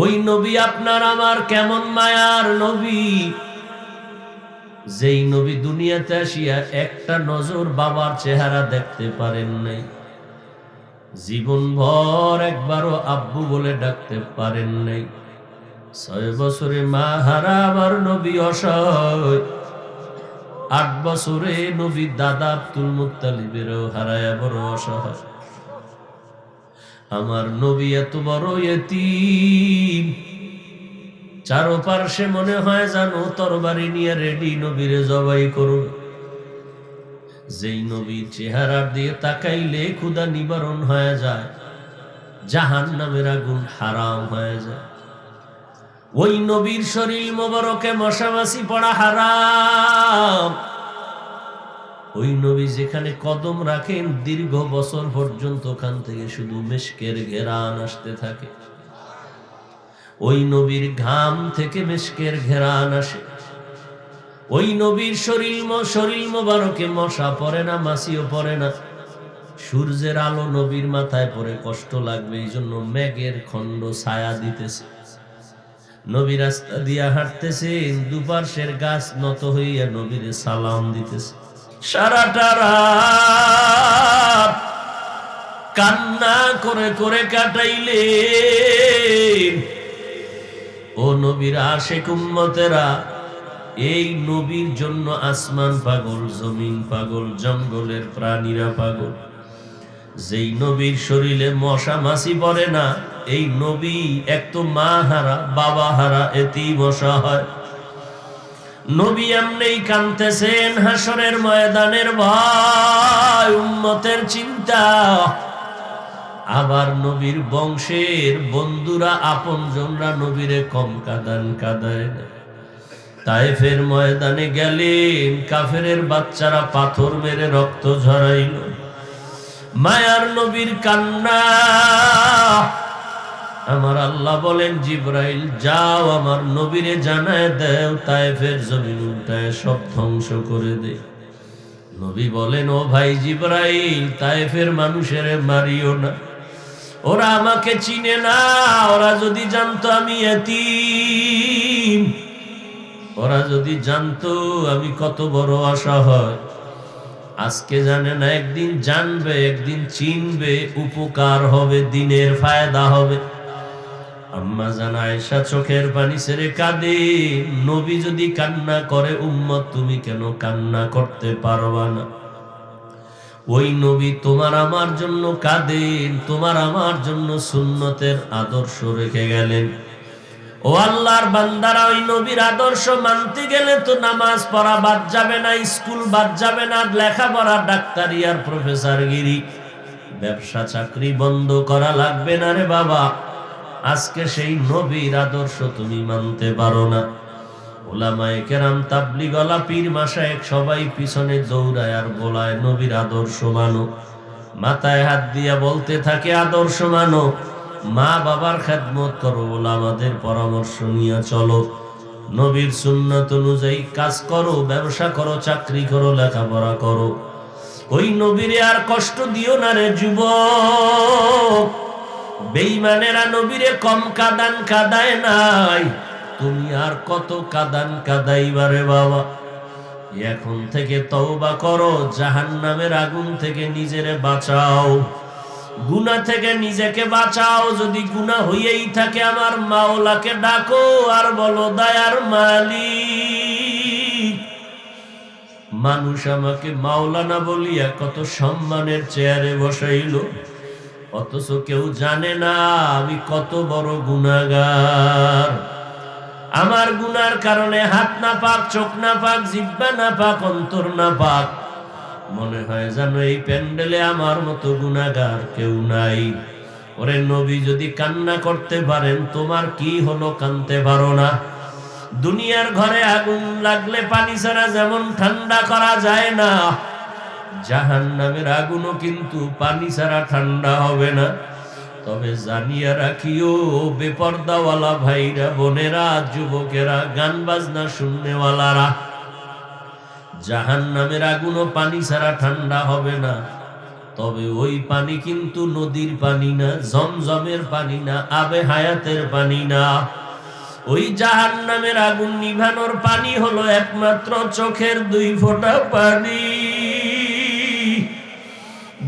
ওই নবী আপনার আমার কেমন মায়ার নবী, যেই নবী দুনিয়াতে আসিয়া একটা নজর বাবার চেহারা দেখতে পারেন নাই, জীবন ভর একবারও আব্বু বলে ডাকতে পারেন নাই। 6 বছরে মা হারা আমার নবী অসহায়, 8 বছরে নবী দাদা আব্দুল মুত্তালিবেরও হারায়া বড় অসহায়। আমার নবী এত বড় ইতিম, চারপাশে মনে হয় জানো তরবারি নিয়ে রেডি নবীরে জবাই করুন। যেই নবীর চেহারা দিয়ে তাকাইলে ক্ষুধা নিবারণ হয়ে যায়, জাহান্নামের আগুন হারাম হয়ে যায়। ওই নবীর শরীর মোবারকে মশামাছি পড়া হারাম। ওই নবী যেখানে কদম রাখেন দীর্ঘ বছর পর্যন্ত ওখান থেকে শুধু মিশকের ঘেরান আসতে থাকে। ওই নবীর ঘাম থেকে মিশকের ঘেরান আসে। ওই নবীর শরীর মোবারকে মশা পড়ে না, মাছিও পড়ে না। সূর্যের আলো নবীর মাথায় পড়ে কষ্ট লাগবে, এই জন্য মেঘের খণ্ড ছায়া দিতেছে। নবী রাস্তা দিয়া হাঁটতেছেন, দুপাশের গাছ নত হইয়া নবীরে সালাম দিতেছে। সারাটা রাত কান্না করে করে কাটাইলে ও নবীর আশিক উম্মতেরা। এই নবীর জন্য আসমান পাগল, জমিন পাগল, জঙ্গলের প্রাণীরা পাগল। যেই নবীর শরীরে মশা মাছি পড়ে না, এই নবী এক তো মা হারা, বাবা হারা, এতিম অসহায়। নবী এমনি কাঁদতেছেন হাসরের ময়দানের ভয়, উম্মতের চিন্তা। আবার নবীর বংশের বন্ধুরা আপনজনরা নবীরে কম কাঁদায় না। তায়েফের ময়দানে গেলেন, কাফেরের বাচ্চারা পাথর মেরে রক্ত ঝরাইল। মায়ার নবীর কান্না। আমার আল্লাহ বলেন, জিবরাইল যাও আমার নবীরে জানায় দাও, তায়েফের জমিন উল্টায় সব ধ্বংস করে দে। নবী বলেন, ও ভাই জিবরাইল, তায়েফের মানুষের মারিও না, ওরা আমাকে চিনে না। ওরা যদি জানতো আমি এতিম, ওরা যদি জানতো আমি কত বড় অসহায়, আজকে জানে না, একদিন জানবে, একদিন চিনবে, উপকার হবে, দিনের ফায়দা হবে। আম্মা জান আয়েশা চোখের পানি ছেড়ে কাঁদে। নবী যদি কান্না করে, উম্মত তুমি কেন কান্না করতে পারবা না? ওই নবী তোমার আমার জন্য কাঁদেন, তোমার আমার জন্য সুন্নতের আদর্শ রেখে গেলেন। ও আল্লাহর বান্দারা, ওই নবীর আদর্শ মানতে গেলে তো নামাজ পড়া বাদ যাবে না, স্কুল বাদ যাবে না, লেখাপড়া, ডাক্তারি আর প্রফেসরগিরি, ব্যবসা চাকরি বন্ধ করা লাগবে না রে বাবা। আজকে সেই নবীর আদর্শ তুমি মানতে পারো না। ওলামায়ে কেরাম, তাবলীগওয়ালা, পীর মাশায়েখ সবাই পিছনে দৌড়ায় আর বলায় নবীর আদর্শ মানো। মাথায় হাত দিয়া বলতে থাকে আদর্শ মানো, মা বাবার খেদমত করো, ওলামাদের পরামর্শ নিয়ে চলো, নবীর সুন্নাত অনুযায়ী কাজ করো, ব্যবসা করো, চাকরি করো, লেখাপড়া করো। ওই নবীরে আর কষ্ট দিও না রে যুবক। বেঈমানেরা নবীরে কম কাদায় নাই, তুমি আর কত কাদাইবারে বাবা। এখন থেকে তওবা করো, জাহান্নামের আগুন থেকে নিজেরে বাঁচাও, গুনাহ থেকে নিজেকে বাঁচাও। যদি গুনাহ হইয়াই থাকে, আমার মাওলাকে ডাকো আর বলো, দয়ার মালিক, মানুষ আমাকে মাওলানা বলিয়া কত সম্মানের চেয়ারে বসাইল, অথচ কেউ জানে না আমি কত বড় গুনাহগার। আমার গুনার কারণে হাত না পাক, চোখ না পাক, জিহ্বা না পাক, অন্তর না পাক। মনে হয় জানো এই প্যান্ডেলে আমার মতো গুনাহগার কেউ নাই। ওরে নবী যদি কান্না করতে পারেন, তোমার কি হলো কাঁদতে পারো না? দুনিয়ার ঘরে আগুন লাগলে পানি ছাড়া যেমন ঠান্ডা করা যায় না, জাহান্নামের আগুনও কিন্তু পানি ছাড়া ঠান্ডা হবে না। তবে জানিয়া রাখিও বেপর্দাওয়ালা ভাইরা, বোনেরা, যুবকেরা, গান বাজনা শুননেওয়ালারা, জাহান্নামের আগুনও পানি ছাড়া ঠান্ডা হবে না। তবে ওই পানি কিন্তু নদীর পানি না, জমজমের পানি না, আবে হায়াতের পানি না। ওই জাহান্নামের আগুন নিভানোর পানি হলো একমাত্র চোখের 2 ফোঁটা পানি।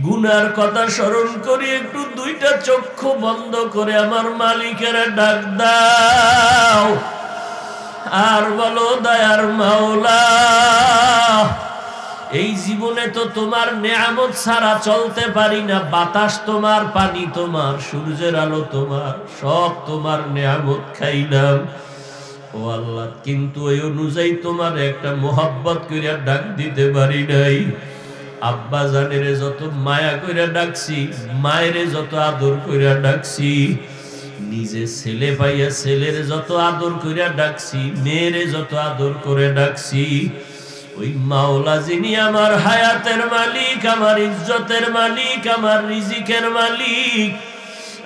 গুনার কথা স্মরণ করি, একটু 2টা চক্ষু বন্ধ করে আমার মালিকের ডাক দাও আর বলো, দয়ার মাওলা, এই জীবনে তো তোমার নেয়ামত ছাড়া চলতে পারি না। বাতাস তোমার, পানি তোমার, সূর্যের আলো তোমার, সব তোমার নেয়ামত খাইলাম ও আল্লাহ, কিন্তু এই অনুযায়ী তোমার একটা মোহাব্বত কইরা ডাক দিতে পারি নাই। আব্বা জানেরে যত মায়া কইরা ডাকছি, মায়েরে যত আদর কইরা ডাকছি, নিজে ছেলে পাইয়া ছেলের যত আদর কইরা ডাকছি, মেয়েরে যত আদর করে ডাকছি, ওই মাওলা যিনি আমার হায়াতের মালিক, আমার ইজ্জতের মালিক, আমার রিজিকের মালিক,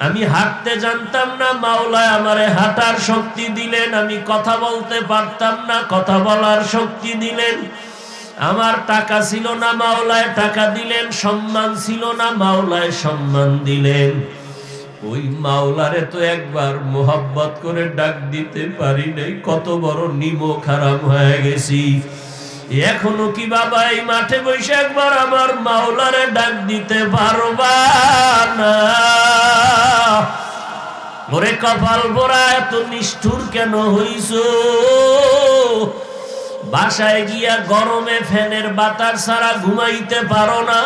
আমি হাঁটতে জানতাম না, মাওলা আমারে হাঁটার শক্তি দিলেন। আমি কথা বলতে পারতাম না, কথা বলার শক্তি দিলেন। আমার টাকা ছিল না, মাওলায় টাকা দিলেন। সম্মান ছিল না, মাওলায় সম্মান দিলেন। ওই মাওলারে তো একবার মোহাব্বত করে ডাক দিতে পারি নাই। কত বড় নিমক হারাম হয়ে গেছি। এখনো কি বাবা এই মাঠে বসে একবার আমার মাওলারে ডাক দিতে পারবা না? ওরে কপাল পোড়া, এত নিষ্ঠুর কেন হইছো? বাসায় গিয়া গরমে ফ্যানের বাতাস ছাড়া ঘুমাইতে পারো না।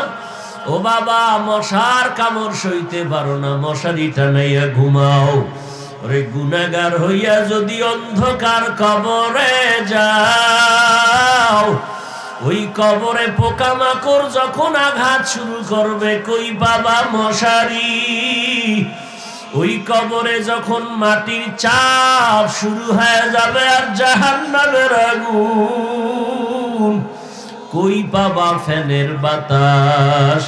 ও বাবা, মশার কামড় সইতে পারো না, মশারি টানাইয়া ঘুমাও। ওরে গুনাহগার হইয়া যদি অন্ধকার কবরে যাও, ওই কবরে পোকামাকড় যখন আঘাত শুরু করবে, কই বাবা মশারি? ওই কবরে যখন মাটির চাপ শুরু হয়ে যাবে আর জাহান্নামের আগুন, কই পাবা ফ্যানের বাতাস?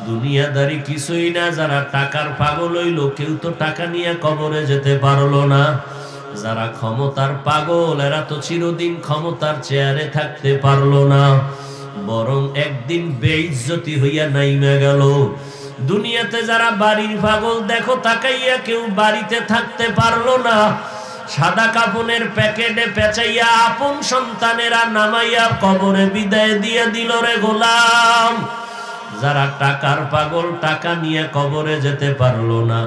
দুনিয়াদারি কিছুই না। যারা টাকার পাগল হইল, কেউ তো টাকা নিয়ে কবরে যেতে পারলো না। যারা ক্ষমতার পাগল, এরা তো চিরদিন ক্ষমতার চেয়ারে থাকতে পারলো না, বরং একদিন বেইজ্জতি হইয়া নাইমা গেল। দুনিয়াতে যারা বাড়ির পাগল, দেখো তাকাইয়া, কেউ বাড়িতে থাকতে পারলো না। সাদা কাপনের প্যাকেটে পেঁচাইয়া আপন সন্তানেরা নামাইয়া কবরে বিদায় দিয়ে দিল রে গোলাম। যারা টাকার পাগল, টাকা নিয়ে কবরে যেতে পারলো না।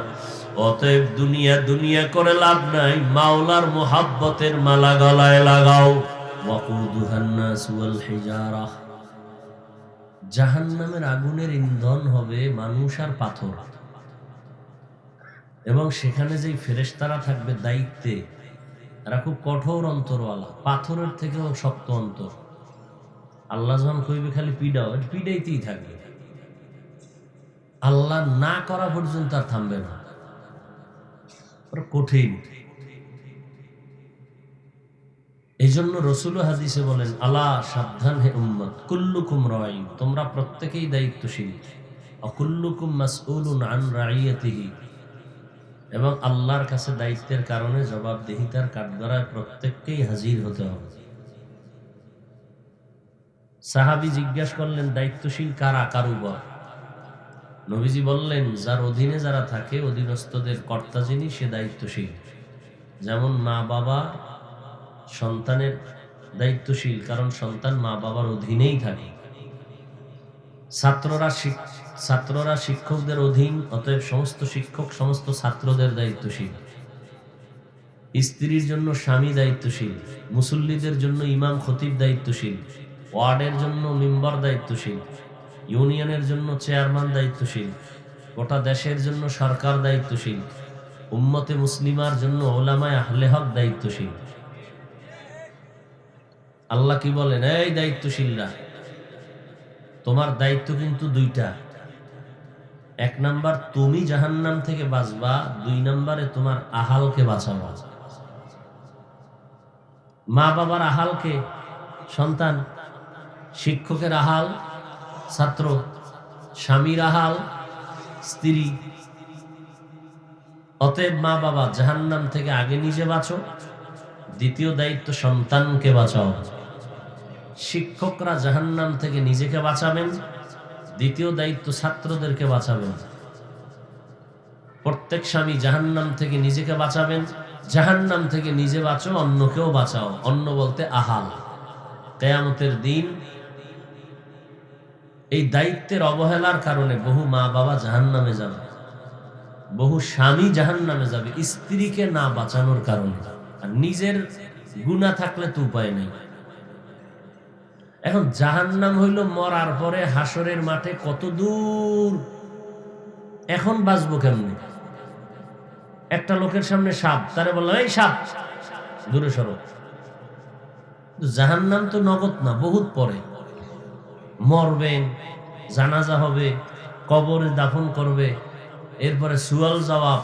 অতএব দুনিয়া দুনিয়া করে লাভ নাই, মাওলার মোহাব্বতের মালা গলায় লাগাও। ওয়াকুদুহান নাস ওয়াল হিজারাহ, জাহান্নামের আগুনের ইন্ধন হবে মানুষ আর পাথর। এবং সেখানে যেই ফেরেশতারা থাকবে দায়িত্বে, এরা খুব কঠোর অন্তরওয়ালা, পাথরের থেকেও শক্ত অন্তর। আল্লাহ যখন কইবে খালি পিডাও, পিডাইতেই থাকবে। আল্লাহ না করা পর্যন্ত আর থামবে না, কঠিন। এই জন্য রসুল হাদিসে বলেন, আলা সাবধান হে উম্মত, কুল্লুকুম রাঈন, তোমরা প্রত্যেকেই দায়িত্বশীল, অকুল্লুকুম মাসউলুন আন রাইয়াতিহি, এবং আল্লাহর কাছে দায়িত্বের কারণে জবাবদিহিতার কাঠগড়ায় প্রত্যেককেই হাজির হতে হবে। সাহাবী জিজ্ঞাসা করলেন, দায়িত্বশীল কারা, কার উপর? নবীজি বললেন, যার অধীনে যারা থাকে, অধীনস্থদের কর্তা যিনি, সে দায়িত্বশীল। যেমন মা বাবা সন্তানের দায়িত্বশীল, কারণ সন্তান মা বাবার অধীনেই থাকে। ছাত্ররা শিক্ষকদের অধীন, অতএব সমস্ত শিক্ষক সমস্ত ছাত্রদের দায়িত্বশীল। স্ত্রীর জন্য স্বামী দায়িত্বশীল, মুসল্লিদের জন্য ইমাম খতিব দায়িত্বশীল, ওয়ার্ডের জন্য মেম্বার দায়িত্বশীল, ইউনিয়নের জন্য চেয়ারম্যান দায়িত্বশীল, গোটা দেশের জন্য সরকার দায়িত্বশীল, উম্মতে মুসলিমার জন্য উলামায়ে আহলে হক দায়িত্বশীল। আল্লাহ কি বলেন, এই দায়িত্বশীলরা, তোমার দায়িত্ব কিন্তু 2টা। 1 নাম্বার, তুমি জাহান্নাম থেকে বাঁচবা। 2 নম্বরে তোমার আহালকে বাঁচাবা। মা বাবার আহালকে সন্তান, শিক্ষকের আহাল ছাত্র, স্বামীর আহাল স্ত্রী। অতএব মা বাবা জাহান্নাম থেকে আগে নিজে বাঁচো, দ্বিতীয় দায়িত্ব সন্তানকে বাঁচাও। শিক্ষকরা জাহান্নাম থেকে নিজেকে বাঁচাবেন, দ্বিতীয় দায়িত্ব ছাত্রদেরকে বাঁচাবেন। প্রত্যেক স্বামী জাহান্নাম থেকে নিজেকে বাঁচাবেন, জাহান্নাম থেকে নিজে বাঁচো, অন্যকেও বাঁচাও। অন্য বলতে আহাল। কিয়ামতের দিন এই দায়িত্বের অবহেলার কারণে বহু মা বাবা জাহান্নামে যাবে, বহু স্বামী জাহান্নামে যাবে স্ত্রীকে না বাঁচানোর কারণে। আর নিজের গুনাহ থাকলে তো উপায় নেই। এখন জাহান্নাম হইল মরার পরে হাসরের মাঠে কত দূর, এখন বাঁচবো কেমনে? একটা লোকের সামনে সাপ, তারে বললাম এই সাপ দূরে সরো। জাহান্নাম তো নগদ না, বহুত পরে মরবেন, জানাজা হবে, কবরে দাফন করবে, এরপরে সুয়াল জবাব,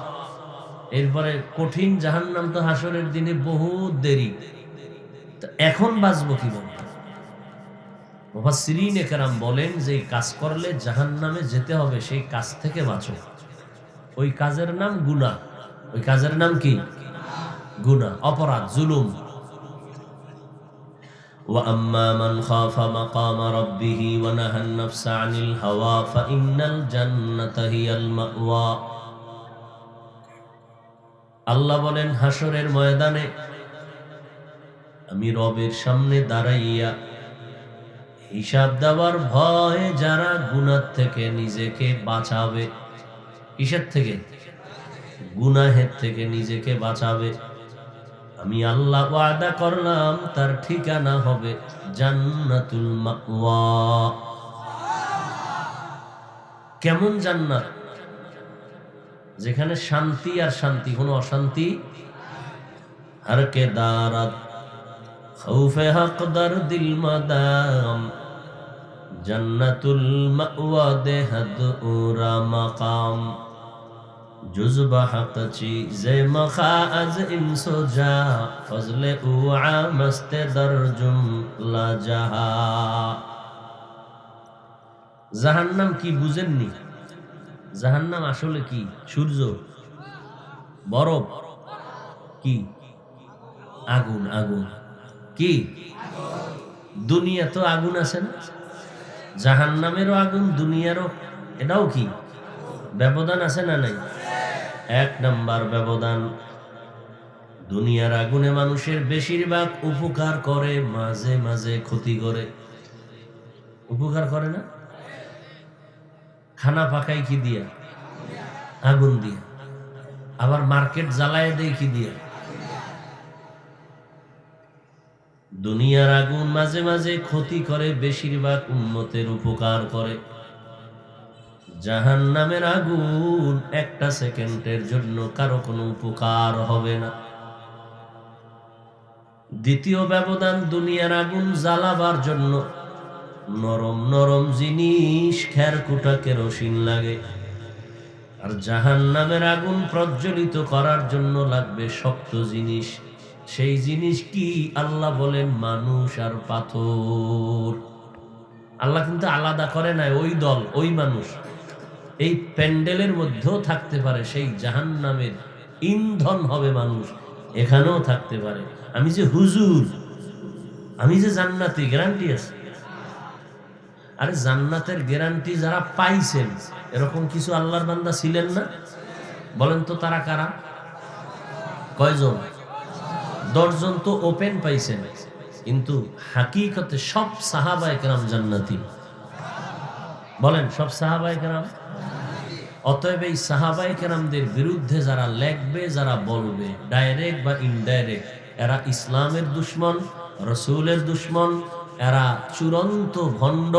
এরপরে কঠিন জাহান্নাম তো হাসরের দিনে বহুত দেরি। এখন বাঁচবো কিভাবে? মুফাসসিরিনে কেরাম বলেন যে কাজ করলে জাহান্নামে যেতে হবে, সেই কাজ থেকে বাঁচো। ওই কাজের নাম গুনাহ। ওই কাজের নাম কি? গুনাহ, অপরাধ, জুলুম। ওয়া আম্মা মান খাফা মাকামা রাব্বিহি ওয়া নাহান নাফসা আনিল হাওয়া ফাইন্নাল জান্নাতা হিয়াল মাওয়া। আল্লাহ বলেন হাসরের ময়দানে আমি রবের সামনে দাঁড়াইয়া হিসাব দেওয়ার ভয়ে যারা গুনাহ থেকে নিজেকে বাঁচাবে, কিসের থেকে? গুনাহের থেকে নিজেকে বাঁচাবে, আমি আল্লাহ ওয়াদা করলাম তার ঠিকানা হবে জান্নাতুল মাওয়া। কেমন জান্নাত? যেখানে শান্তি আর শান্তি, কোনো অশান্তি। হর কে দারাত খৌফে হক দরদিল মাদাম জান্নাতুল মাওয়া দেহদ উরা মাকাম জুজবা হক চিজে মখা আজ ইনসো যা ফজলে উআ মস্তে দরজুম লা জাহা। জাহান্নাম কি বুঝেননি? জাহান্নাম আসলে কি? সূর্য, বরফ, কি? আগুন। আগুন কি? দুনিয়া তো আগুন আছে না? জাহান্নামেরও আগুন, দুনিয়ারও। এটাও কি? ব্যবধান আছে না নাই? এক নাম্বার ব্যবধান, দুনিয়ার আগুনে মানুষের বেশিরভাগ উপকার করে, মাঝে মাঝে ক্ষতি করে। উপকার করে না? খানা পাকাই কি দিয়া? আগুন দিয়া। আবার মার্কেট জ্বালায় দেয় কি দিয়া? দুনিয়ার আগুন মাঝে মাঝে ক্ষতি করে, বেশিরভাগ উম্মতের উপকার করে। জাহান্নামের আগুন একটা সেকেন্ডের জন্য কারো কোনো উপকার হবে না। দ্বিতীয় ব্যবধান, দুনিয়ার আগুন জ্বালাবার জন্য নরম নরম জিনিস, খেরকুটা কেরোসিন লাগে। আর জাহান্নামের আগুন প্রজ্বলিত করার জন্য লাগবে শক্ত জিনিস। সেই জিনিস কি? আল্লাহ বলেন মানুষ আর পাথর। আল্লাহ কিন্তু আলাদা করে নাই। ওই দল, ওই মানুষ এই প্যান্ডেলের মধ্যেও থাকতে পারে, সেই জাহান্নামের ইন্ধন হবে মানুষ, এখানেও থাকতে পারে। আমি যে হুজুর, আমি যে জান্নাতি, গ্যারান্টি আছে। আরে জান্নাতের গ্যারান্টি যারা পাইছেন, এরকম কিছু আল্লাহর বান্দা ছিলেন না? বলেন তো তারা কারা? কয়জন? 10 জন তো ওপেন পাইছেন, কিন্তু হাকিকতে সব সাহাবায়ে কেরাম জান্নাতি। বলেন সব সাহাবায়ে কেরাম। অতএব এই সাহাবায়ে কেরামদের বিরুদ্ধে যারা লেখবে, যারা বলবে, ডাইরেক্ট বা ইনডাইরেক্ট, এরা ইসলামের দুশমন, রসুলের দুশমন, এরা চূড়ান্ত ভণ্ড।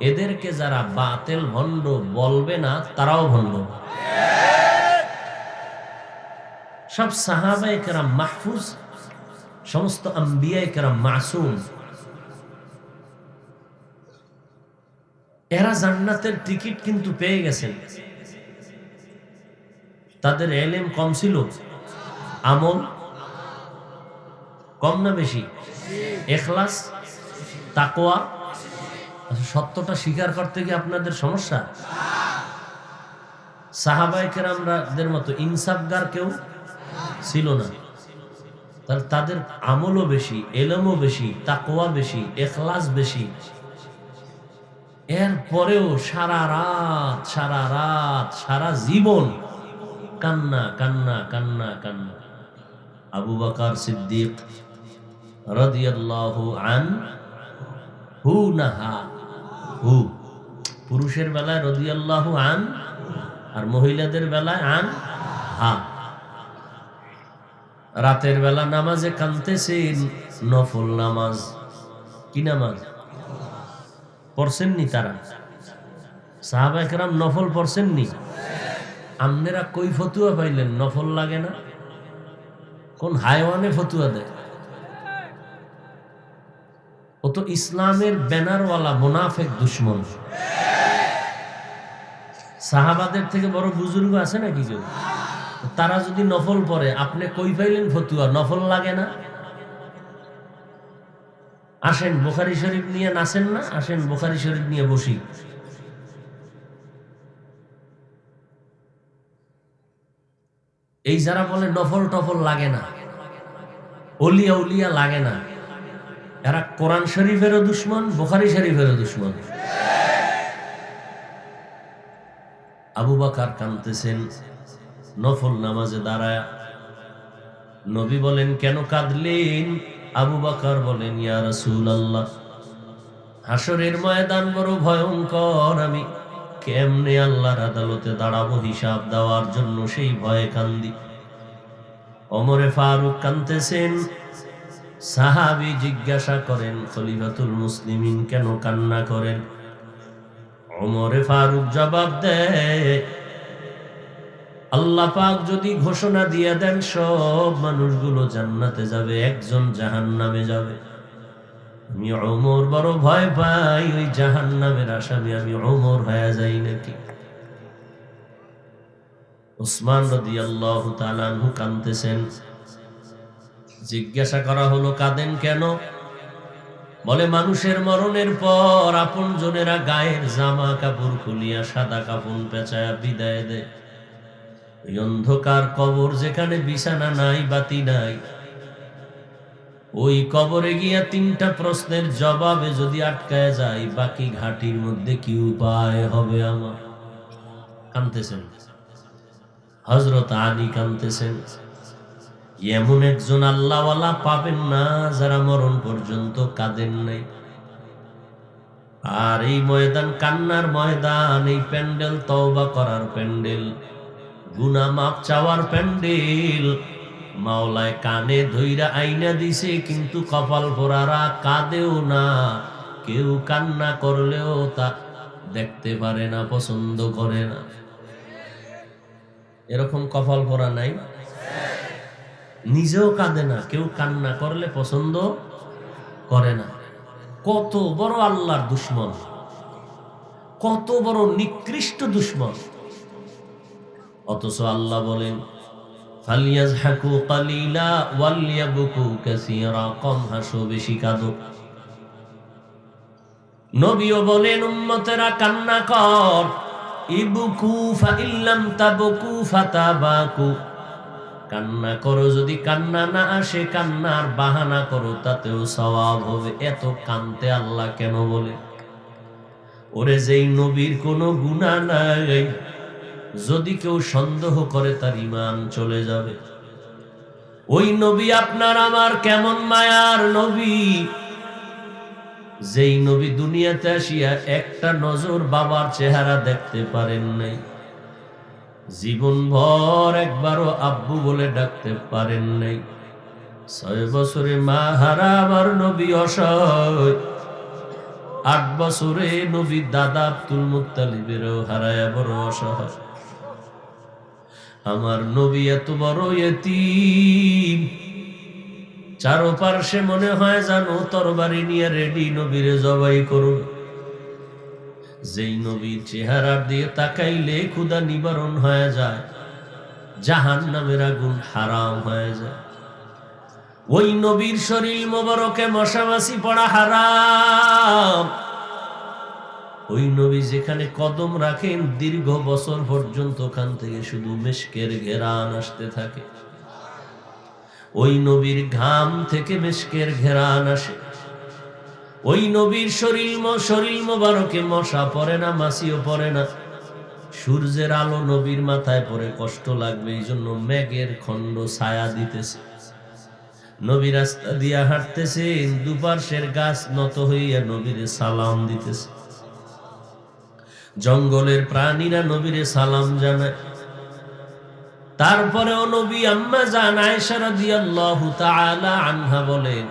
এদেরকে যারা বাতেল ভণ্ড বলবে না, তারাও ভণ্ড। সব সাহাবায়ে কেরাম মাহফুজ, সমস্ত আম্বিয়ায়ে কেরাম মাসুম। এরা জান্নাতের টিকিট কিন্তু পেয়ে গেছেন। তাদের ইলম কম ছিল, আমল কম না বেশি? ইখলাস, তাকওয়া। সত্যটা স্বীকার করতে গিয়ে আপনাদের সমস্যা। সাহাবায়ে কেরামদের মতো ইনসাফগার কেউ ছিল না। তাহলে তাদের আমলও বেশি, ইলমও বেশি, তাকওয়া বেশি, ইখলাস বেশি। এরপরেও সারা রাত সারা জীবন কান্না কান্না কান্না কান্না। আবু বকর সিদ্দিক রাদিয়াল্লাহু আনহু নাহা হু, পুরুষের বেলায় রাদিয়াল্লাহু আন, আর মহিলাদের বেলায় আন হা। রাতের বেলা নামাজে কাঁদতেছেন, নফল নামাজ। কি নামাজ পড়ছেননি তারা? সাহাবায়ে কেরাম নফল পড়ছেননি? আপনারা কই ফতুয়া পাইলেন নফল লাগে না? কোন হায়ওয়ানে ফতুয়া দেয়? ও তো ইসলামের ব্যানারওয়ালা মুনাফিক দুশমন। সাহাবাদের থেকে বড় বুজুর্গ আছে নাকি কেউ? তারা যদি নফল পড়ে, আপনি কই পাইলেন ফতুয়া নফল লাগে না? আসেন বুখারী শরীফ নিয়ে নাচেন না, আসেন বুখারী শরীফ নিয়ে বসি। এই যারা বলে নফল টফল লাগে না, ওলিয়া উলিয়া লাগে না, এরা কোরআন শরীফেরও দুশমন, বুখারী শরীফেরও দুশমন। আবু বকর কাঁদতেছেন নফল নামাজে দাঁড়ায়। নবী বলেন, কেন কাঁদলেন? আবু বকর বলেন, ইয়া রাসূলুল্লাহ, হাসরের ময়দান বড় ভয়ঙ্কর, আমি কেমনে আল্লাহর আদালতে দাঁড়াবো হিসাব দেওয়ার জন্য, সেই ভয়ে কান্দি। ওমরে ফারুক কাঁদতেছেন। সাহাবী জিজ্ঞাসা করেন, খলিফাতুল মুসলিমিন কেন কান্না করেন? ওমরে ফারুক জবাব দেয়, আল্লাহ পাক যদি ঘোষণা দিয়ে দেন সব মানুষগুলো জান্নাতে যাবে, একজন জাহান্নামে যাবে, আমি ওমর বড় ভয় পাই ওই জাহান্নামের আসামি আমি ওমর হয়ে যাই নাকি। উসমান রাদিয়াল্লাহু তাআলা আনহু কাঁদতেছেন। জিজ্ঞাসা করা হলো, কাঁদেন কেন? বলে, মানুষের মরণের পর আপন জনেরা গায়ের জামা কাপড় খুলিয়া সাদা কাপড় পেঁচায়া বিদায় দেয়। ওই অন্ধকার কবর, যেখানে বিছানা নাই বাতি নাই, ওই কবরে গিয়া তিনটা প্রশ্নের জবাবে যদি আটকায় যায়, বাকি ঘাটির মধ্যে কি উপায় হবে আমার? কাঁদতেছেন। হযরত আলী কাঁদতেছেন। এমন একজন আল্লাহওয়ালা পাবেন না যারা মরণ পর্যন্ত কাঁদেন নাই। আর এই ময়দান কান্নার ময়দান, এই প্যান্ডেল তওবা করার প্যান্ডেল, গুনাহ মাপ চাওয়ার প্যান্ডেল। মাওলায় কানে ধইরা আইনা দিছে, কিন্তু কপাল পোড়ারা কাঁদেও না। কেউ কান্না করলেও তা দেখতে পারে না, পছন্দ করে না। এরকম কপাল পোড়া নাই? নিজেও কাঁদে না, কেউ কান্না করলে পছন্দ করে না। কত বড় আল্লাহর দুশমন, কত বড় নিকৃষ্ট দুশমন। অথচ আল্লাহ বলেন, ফালিয়াজহাকু কালিলা ওয়ালিয়াবকু কাসীরা, কম হাসো বেশি কাঁদো। নবীও বলেন, উম্মতেরা কান্না কর, ইবকু ফাইল্লাম তাবকু ফাতাবাকু, কান্না করো, যদি কান্না না আসে কান্নার বাহানা করো, তাতেও সওয়াব হবে। এত কাঁদতে আল্লাহ কেন বলে? ওরে যেই নবীর কোনো গুনাহ নাই, যদি কেউ সন্দেহ করে তার ঈমান চলে যাবে। ওই নবী আপনার আমার কেমন মায়ার নবী, যেই নবী দুনিয়াতে আসিয়া একটা নজর বাবার চেহারা দেখতে পারেন নাই, জীবন ভর একবারও আব্বু বলে ডাকতে পারেন নাই। 6 বছরে মা হারা আমার নবী অসহায়, 8 বছরে নবী দাদা আব্দুল মুত্তালিবেরও হারায়া বড় অসহায়। আমার নবী এত বড় ইতিম, চারপাশে মনে হয় জানো তরবারি নিয়ে রেডি, নবীরে জবাই করুন। যেই নবীর চেহারার দিয়ে তাকাইলে ক্ষুধা নিবারণ হয়ে যায়, জাহান্নামের আগুন হারাম হয়ে যায়। ওই নবীর শরীর মোবারকে মশামাছি পড়া হারাম। ওই নবী যেখানে কদম রাখেন, দীর্ঘ বছর পর্যন্ত ওখান থেকে শুধু মিশকের ঘেরান আসতে থাকে। ওই নবীর ঘাম থেকে মিশকের ঘেরান আসে। ওই নবীর শরীর মোবারকে মশা পড়ে না, মাছিও পড়ে না। সূর্যের আলো নবীর মাথায় পড়ে কষ্ট লাগবে, এই জন্য মেঘের খণ্ড ছায়া দিতেছে। নবী রাস্তা দিয়া হাঁটতেছেন, দুপার্শ্বের গাছ নত হইয়া নবীরে সালাম দিতেছে। জঙ্গলের প্রাণীরা নবীরে সালাম জানায়। তারপরেও নবী আম্মা জান আয়েশা রাদিয়াল্লাহু তাআলা আনহা বলেন,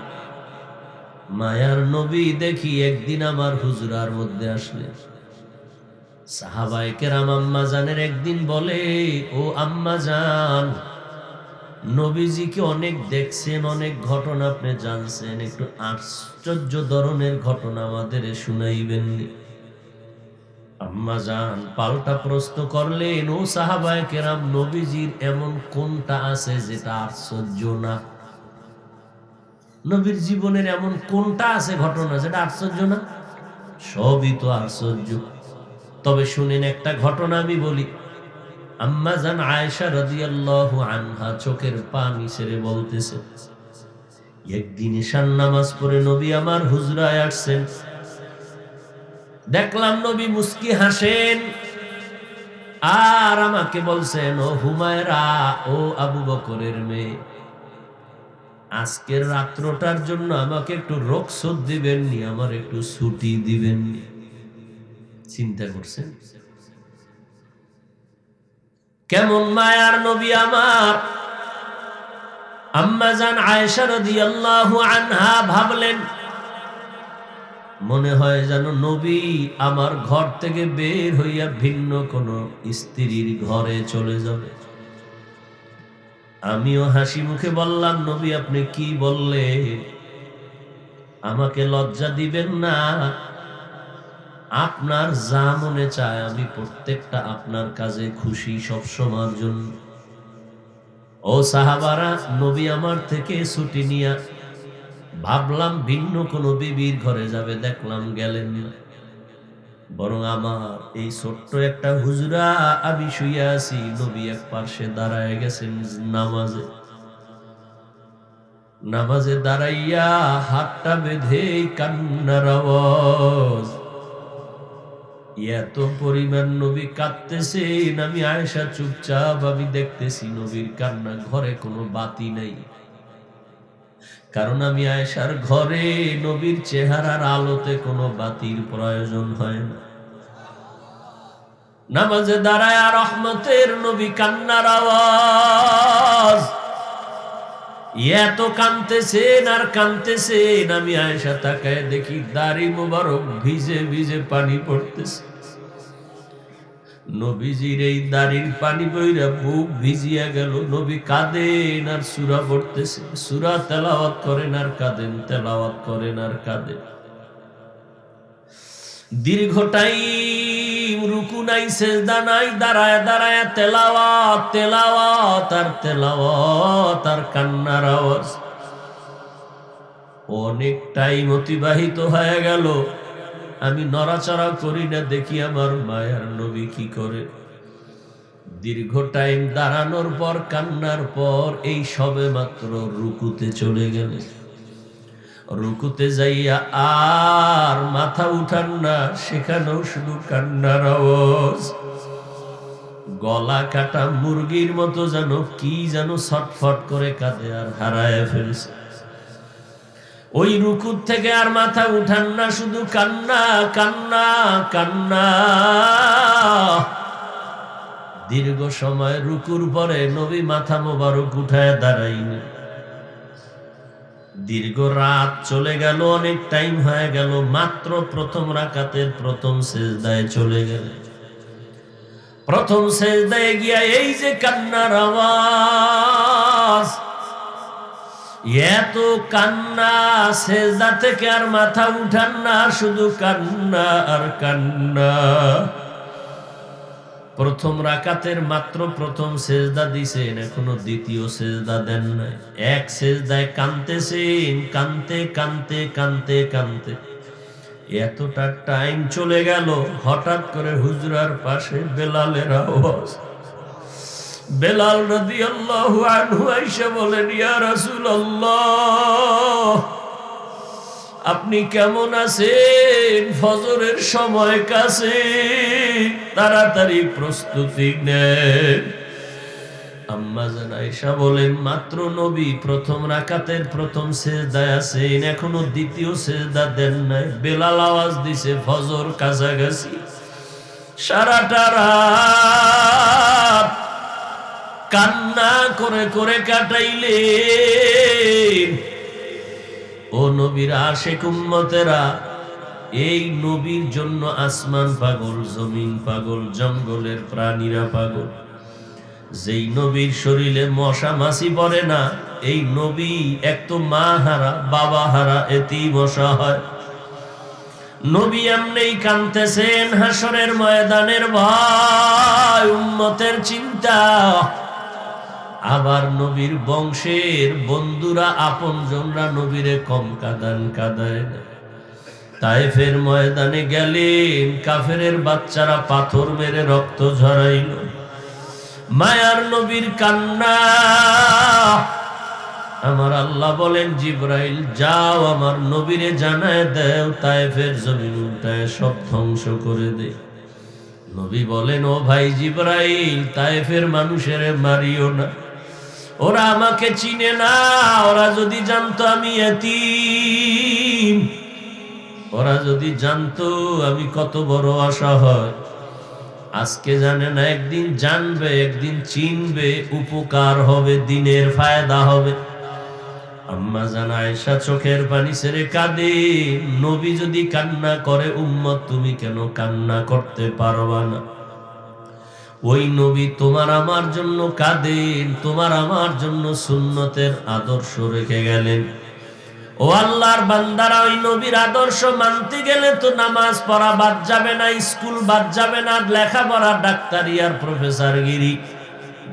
মায়ার নবী দেখি একদিন আমার হুজরার মধ্যে আসলেন। সাহাবায়ে কেরাম আম্মা জানের একদিন বলে, ও আম্মা জান, নবীজিকে অনেক দেখছেন, অনেক ঘটনা আপনি জানছেন, একটু আশ্চর্য ধরনের ঘটনা আমাদের শুনাইবেন। আম্মা জান পাল্টা প্রশ্ন করলেন, ও সাহাবায়ে কেরাম, নবীজির এমন কোনটা আছে যেটা আশ্চর্য না? নবীর জীবনের এমন কোনটা আছে ঘটনা যেটা আশ্চর্য না? সবই তো আশ্চর্য। তবে শুনেন একটা ঘটনা আমি বলি। আম্মা জান আয়েশা রাদিয়াল্লাহু আনহা চোখের পানি ছেড়ে বলতেছে, একদিন ঈশার নামাজ পড়ে নবী আমার হুজরায় আসছেন। দেখলাম নবী মুস্কি হাসেন, আর আমাকে বলছেন, ও হুমায়রা, ও আবু বকরের মেয়ে, আজকের রাত্রটার জন্য আমাকে একটু রুখসত দিবেন নি, আমার একটু ছুটি দিবেন নি। চিন্তা করছেন কেমন মায়ার নবী আমার? আম্মা জান আয়েশা রাদিয়াল্লাহু আনহা ভাবলেন, মনে হয় যেন নবী আমার ঘর থেকে বের হইয়া ভিন্ন কোন স্ত্রীর ঘরে চলে যাবে। আমিও হাসি মুখে বললাম, নবী আপনি কি বললেন? আমাকে লজ্জা দিবেন না। আপনার যা মনে চায় আমি প্রত্যেকটা আপনার কাজে খুশি সবসময়ের জন্য। ও সাহাবারা, নবী আমার থেকে ছুটি নিয়া ভাবলাম ভিন্ন কোন বিবির ঘরে যাবে, দেখলাম গেলেন না। বরং আমার এই ছোট্ট একটা হুজরা আমি শুইয়া আছি, নবী এক পাশে দাঁড়ায় গেছেন নামাজে দাঁড়াইয়া হাতটা বেঁধে কান্নার আওয়াজ। এত পরিমাণ নবী কাঁদতেছেন, আমি আয়েশা চুপচাপ আমি দেখতেছি নবীর কান্না। ঘরে কোনো বাতি নাই, কারণ আমি আয়েশার ঘরে নবীর চেহারার আলোতে কোনো বাতির প্রয়োজন হয় না। নামাজে দাঁড়ায় রহমতের নবী কান্নার আওয়াজ। এত কাঁদতেছেন আর কাঁদতেছেন, আমি আয়েশা তাকায় দেখি দাড়ি মোবারক ভিজে ভিজে পানি পড়তেছে। নবীজির এই দাড়ির পানি বইরা বুক ভিজিয়া গেল। নবী কাঁদেন আর সূরা পড়তেছে, সূরা তেলাওয়াত করেন আর কাঁদেন, তেলাওয়াত করেন আর কাঁদেন। দীর্ঘ টাইম রুকু নাই, সেজদা নাই, দাঁড়ায় দাঁড়ায় তেলাওয়াত, তেলাওয়াত আর তেলাওয়াত আর কান্নার আওয়াজ। অনেক টাইম অতিবাহিত হয়ে গেল, আমি নড়াচড়া করি না, দেখি আমার মায়ার নবী কি করে। দীর্ঘ টাইম দাঁড়ানোর পর, কান্নার পর, এই সবে মাত্র রুকুতে চলে গেলে। রুকুতে যাইয়া আর মাথা উঠান না, সেখানেও শুধু কান্নার আওয়াজ। গলা কাটা মুরগির মতো যেন কি যেন ছটফট করে কাঁদে আর হারায় ফেলছে। ওই রুকুর থেকে আর মাথা উঠান না, শুধু কান্না কান্না কান্না। দীর্ঘ সময় রুকুর পরে নবী মাথা মোবারক উঠায় দাঁড়াইনি। দীর্ঘ রাত চলে গেল, অনেক টাইম হয়ে গেল, মাত্র প্রথম রাকাতের প্রথম সেজদায় চলে গেল। প্রথম সেজদায় গিয়া এই যে কান্নার আওয়াজ, এত কান্না, সেজদা থেকে আর মাথা উঠান না, শুধু কান্না আর কান্না। প্রথম রাকাতের মাত্র প্রথম সেজদা দিছেন, এখনো দ্বিতীয় সেজদা দেন নাই। এক সেজদায় কাঁদতেছেন, কাঁদতে কাঁদতে কাঁদতে কাঁদতে এতটা টাইম চলে গেল। হঠাৎ করে হুজরার পাশে বেলালের আওয়াজ। বেলাল রাদিয়াল্লাহু আনহু আয়েশা বলেন, ইয়া রাসূলুল্লাহ, আপনি কেমন আছেন? ফজরের সময় কাছে, তাড়াতাড়ি প্রস্তুতি নেন। আম্মা জান আয়েশা বলেন, মাত্র নবী প্রথম রাকাতের প্রথম সিজদায় আছেন, এখনো দ্বিতীয় সিজদা দেন নাই। বেলাল আওয়াজ দিছে ফজর কাছাকাছি। সারাটা রাত কান্না করে করে কাটাইলেন। ও নবীর আশিক উম্মতেরা, এই নবীর জন্য আসমান পাগল, জমিন পাগল, জঙ্গলের প্রাণীরা পাগল। যেই নবীর শরীরে মশা মাছি পড়ে না, এই নবী এক তো মা হারা, বাবা হারা, এতেই মশা হয়। নবী এমনি কাঁদতেছেন হাসরের ময়দানের ভয়, উম্মতের চিন্তা। আবার নবীর বংশের বন্ধুরা, আপনজনরা নবীরে কম কাঁদায় না। তায়েফের ময়দানে গেলেন, কাফেরের বাচ্চারা পাথর মেরে রক্ত ঝরাইল। মায়ার নবীর কান্না। আমার আল্লাহ বলেন, জিবরাইল যাও আমার নবীরে জানায় দাও, তায়েফের জমিন উল্টায় সব ধ্বংস করে দে। নবী বলেন, ও ভাই জিবরাইল, তায়েফের মানুষের মারিও না, ওরা আমাকে চিনে না। ওরা যদি জানতো আমি এতিম, ওরা যদি জানতো আমি কত বড় অসহায়, আজকে জানে না, একদিন জানবে, একদিন চিনবে, উপকার হবে, দিনের ফায়দা হবে। আম্মা জান আয়েশা চোখের পানি ছেড়ে কাঁদে। নবী যদি কান্না করে, উম্মত তুমি কেন কান্না করতে পারবা না? ওই নবী তোমার আমার জন্য কাঁদেন, তোমার আমার জন্য সুন্নতের আদর্শ রেখে গেলেন। ও আল্লাহর বান্দারা, ওই নবীর আদর্শ মানতে গেলে তো নামাজ পড়া বাদ যাবে না, স্কুল বাদ যাবে না, লেখাপড়া, ডাক্তারি আর প্রফেসরগিরি,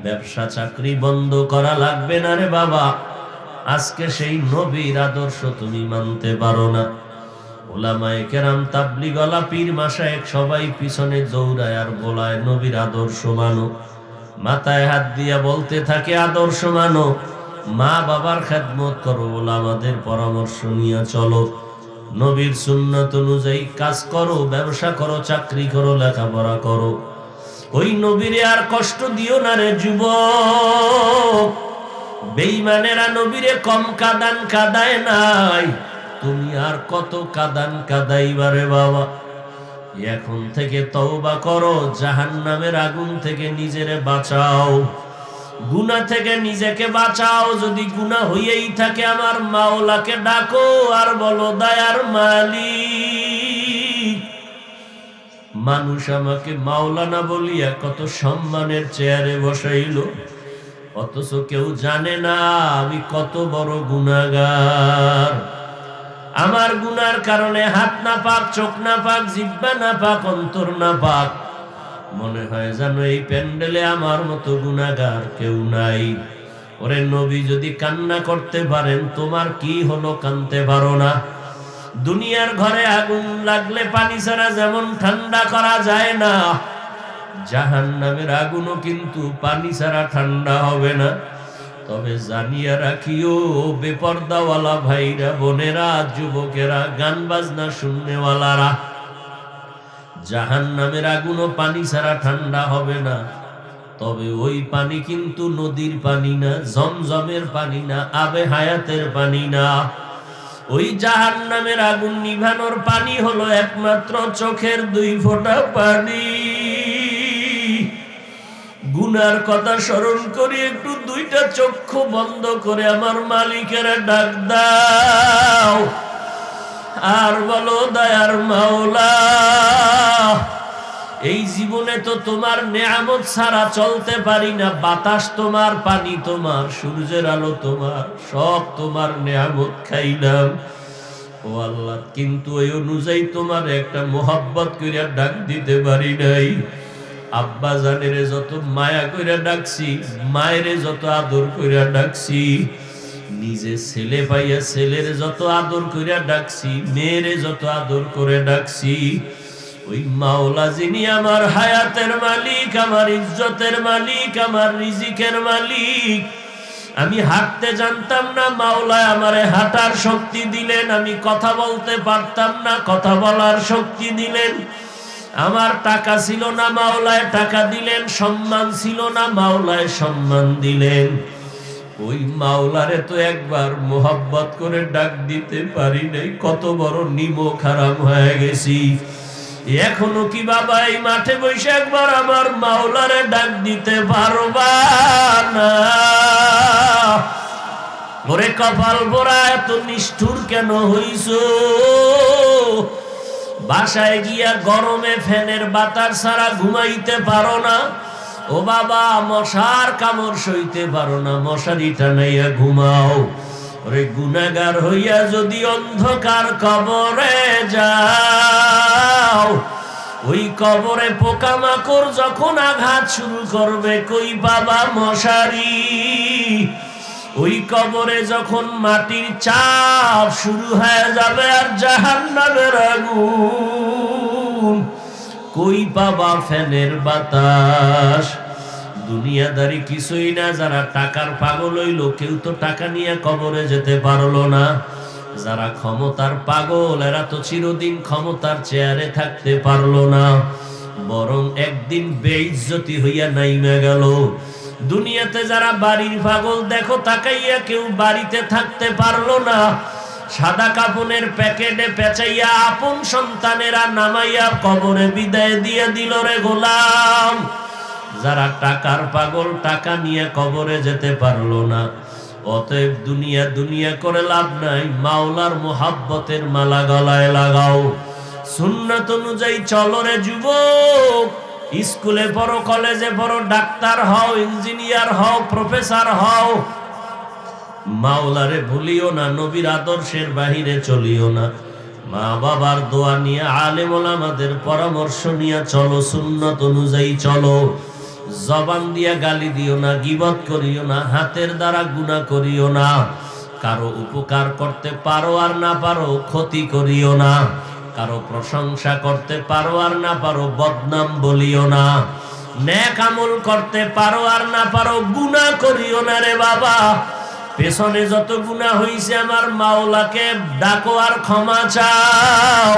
ব্যবসা চাকরি বন্ধ করা লাগবে না রে বাবা। আজকে সেই নবীর আদর্শ তুমি মানতে পারো না। ওলামায়ে কেরাম, তাবলীগওয়ালা, পীর মাশায়েখ সবাই পিছনে দৌড়ায় আর বলায় নবীর আদর্শ মানো। মাথায় হাত দিয়া বলতে থাকে আদর্শ মানো, মা বাবার খেদমত করো, ওলামাদের পরামর্শ নিয়ে চলো, নবীর সুন্নাত অনুযায়ী কাজ করো, ব্যবসা করো, চাকরি করো, লেখাপড়া করো। ওই নবীরে আর কষ্ট দিও না রে যুবক। বেঈমানেরা নবীরে কম কাদায় নাই, তুমি আর কত কাদাইবারে বাবা। এখন থেকে তওবা করো, জাহান্নামের আগুন থেকে নিজেরে বাঁচাও, গুনাহ থেকে নিজেকে বাঁচাও। যদি গুনাহ হইয়াই থাকে, আমার মাওলাকে ডাকো আর বলো, দয়ার মালিক, মানুষ আমাকে মাওলানা বলিয়া কত সম্মানের চেয়ারে বসাইলো, অথচ কেউ জানে না আমি কত বড় গুনাহগার। আমার গুনার কারণে হাত না পাক, চোখ না পাক, জিহ্বা না পাক, অন্তর না পাক। মনে হয় যেন এই প্যান্ডেলে আমার মতো গুনাহগার কেউ নাই। ওরে নবী যদি কান্না করতে পারেন, তোমার কি হলো কানতে পারো না? দুনিয়ার ঘরে আগুন লাগলে পানি ছাড়া যেমন ঠান্ডা করা যায় না, জাহান্নামের আগুনও কিন্তু পানি ছাড়া ঠান্ডা হবে না। তবে জানিয়া রাখিও, বেপর্দাওয়ালা ভাইরা, বোনেরা, যুবকেরা, গান বাজনা শুননেওয়ালারা, জাহান্নামের আগুনও পানি ছাড়া ঠান্ডা হবে না। তবে ওই পানি কিন্তু নদীর পানি না, জমজমের পানি না, আবে হায়াতের পানি না। ওই জাহান্নামের আগুন নিভানোর পানি হলো একমাত্র চোখের 2 ফোঁটা পানি। গুনার কথা স্মরণ করি, একটু 2টা চক্ষু বন্ধ করে আমার মালিকের ডাক দাও আর বলো, দয়ার মাওলা, এই জীবনে তো তোমার নেয়ামত ছাড়া চলতে পারি না। বাতাস তোমার, পানি তোমার, সূর্যের আলো তোমার, সব তোমার নেয়ামত খাইলাম। ও আল্লাহ, কিন্তু এই অনুযায়ী তোমার একটা মোহাব্বত কইরা ডাক দিতে পারি নাই। আব্বা জানেরে যত মায়া কইরা ডাকছি, মায়েরে যত আদর কইরা ডাকছি, নিজে ছেলে পাইয়া ছেলের যত আদর কইরা ডাকছি, মেয়েরে যত আদর করে ডাকছি, ওই মাওলা যিনি আমার হায়াতের মালিক, আমার ইজ্জতের মালিক, আমার রিজিকের মালিক, আমি হাঁটতে জানতাম না, মাওলায় আমারে হাঁটার শক্তি দিলেন। আমি কথা বলতে পারতাম না, কথা বলার শক্তি দিলেন। আমার টাকা ছিল না, মাওলায় টাকা দিলেন। সম্মান ছিল না, মাওলায় সম্মান দিলেন। ওই মাওলারে তো একবার মোহাব্বত করে ডাক দিতে পারি নাই, কত বড় নিমক হারাম হয়ে গেছি। এখনো কি বাবা এই মাঠে বসে একবার আমার মাওলারে ডাক দিতে পারবা না? ওরে কপাল পোড়া, এত নিষ্ঠুর কেন হইছো? বাসায় গিয়া গরমে ফ্যানের বাতাস ছাড়া ঘুমাইতে পারো না। ও বাবা, মশার কামড় সইতে পারো না, মশারি টানাইয়া ঘুমাও। ওরে গুনাহগার হইয়া যদি অন্ধকার কবরে যাও, ওই কবরে পোকামাকড় যখন আঘাত শুরু করবে, কই বাবা মশারি? ওই কবরে যখন মাটির চাপ শুরু হয়ে যাবে আর জাহান্নামের আগুন, কই পাবা ফ্যানের বাতাস? দুনিয়াদারি কিছুই না। যারা টাকার পাগল হইল, কেউ তো টাকা নিয়ে কবরে যেতে পারলো না। যারা ক্ষমতার পাগল, এরা তো চিরদিন ক্ষমতার চেয়ারে থাকতে পারলো না, বরং একদিন বেইজ্জতি হইয়া নাইমা গেল। দুনিয়াতে যারা বাড়ির পাগল, দেখো তাকাইয়া কেউ বাড়িতে থাকতে পারলো না। সাদা কাপনের প্যাকেটে পেঁচাইয়া আপন সন্তানেরা নামাইয়া কবরে বিদায় দিয়ে দিল রে গোলাম। যারা টাকার পাগল, টাকা নিয়ে কবরে যেতে পারলো না। অতএব দুনিয়া দুনিয়া করে লাভ নাই, মাওলার মোহাব্বতের মালা গলায় লাগাও। সুন্নাত অনুযায়ী চলো রে যুবক। স্কুলে পড়ো, কলেজে পড়ো, ডাক্তার হও, ইঞ্জিনিয়ার হও, প্রফেসর হও, মাওলারে ভুলিও না, নবীর আদর্শের বাহিরে চলিও না। মা বাবার দোয়া নিয়ে, আলেম ওলামাদের পরামর্শ নিয়ে চলো, সুন্নাত অনুযায়ী চলো। জবান দিয়া গালি দিও না, গীবত করিও না, হাতের দ্বারা গুনাহ করিও না। কারো উপকার করতে পারো আর না পারো ক্ষতি করিও না। কারো প্রশংসা করতে পারো আর না পারো বদনাম বলিও না। নেক আমল করতে পারো আর না পারো গুনাহ করিও না রে বাবা। পেছনে যত গুনাহ হইছে, আমার মাওলাকে ডাকো আর ক্ষমা চাও।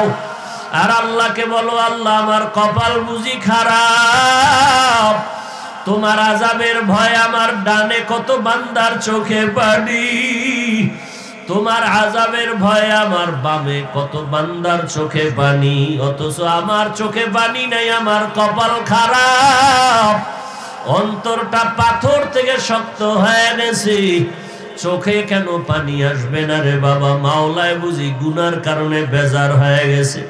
আর আল্লাহকে বলো, আল্লাহ আমার কপাল বুঝি খারাপ, তোমার আযাবের ভয় আমার ডানে কত বান্দার চোখে পানি, তোমার আযাবের ভয় আমার বামে কত বান্দার চোখে পানি, অথচ আমার চোখে পানি নাই, আমার কপাল খারাপ। অন্তরটা পাথর থেকে শক্ত হয়ে গেছে, চোখে কেন পানি আসবে না রে বাবা? মাওলায় বুঝি গুনার কারণে বেজার হয়ে গেছে।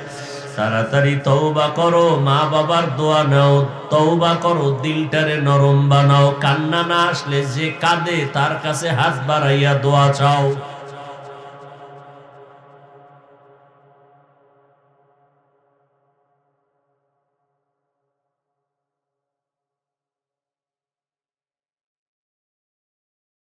তাড়াতাড়ি তওবা করো, মা বাবার দোয়া নাও, তওবা করো, দিলটারে নরম বানাও। কান্না না আসলে যে কাঁদে তার কাছে হাত বাড়াইয়া দোয়া চাও।